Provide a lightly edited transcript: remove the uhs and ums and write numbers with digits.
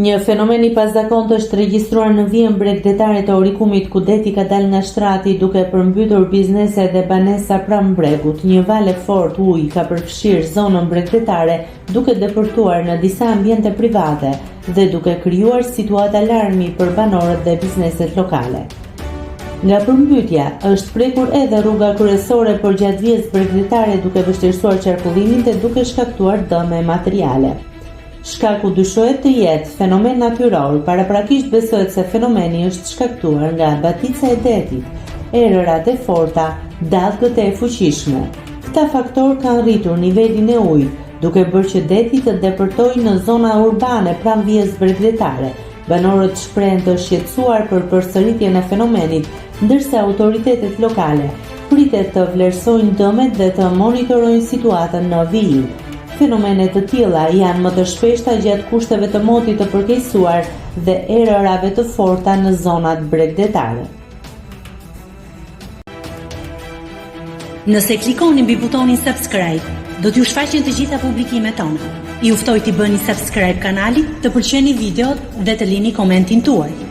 Një fenomen i pazakontë është regjistruar në vijën bregdetare të Orikumit, ku deti ka dalë nga shtrati duke përmbytur biznese dhe banesa pranë bregut. Një val e fortë ujë ka përfshirë zonën bregdetare, duke depërtuar në disa ambiente private dhe duke krijuar situatë alarmi për banorët dhe bizneset lokale. Nga përmbytja është prekur edhe rruga kryesore për gjatë vijës bregdetare, duke vështirësuar qarkullimin dhe duke shkaktuar dëme materiale. Shkaku dyshohet të jetë fenomen natyror, paraprakisht besohet se fenomeni është shkaktuar nga batica e detit, erërat e forta, dallgët e fuqishme. Këta faktor kanë rritur nivelin e ujit, duke bërë që deti të depërtojë në zona urbane pranë vijës bregdetare. Banorët shprehen të shqetësuar për përsëritjen e fenomenit, ndërsa autoritetet lokale pritet të vlerësojnë dëmet dhe të monitorojnë situatën në vijë. Fenomenet të tilla janë më të shpeshta gjatë kushteve të motit të përkeqësuar dhe erërave të forta në zonat bregdetare. Nëse klikoni mbi butonin subscribe, do t'ju shfaqen të gjitha publikimet tona. Ju ftoj t'i bëni subscribe kanalit, të pëlqeni videot dhe të lini komentin tuaj.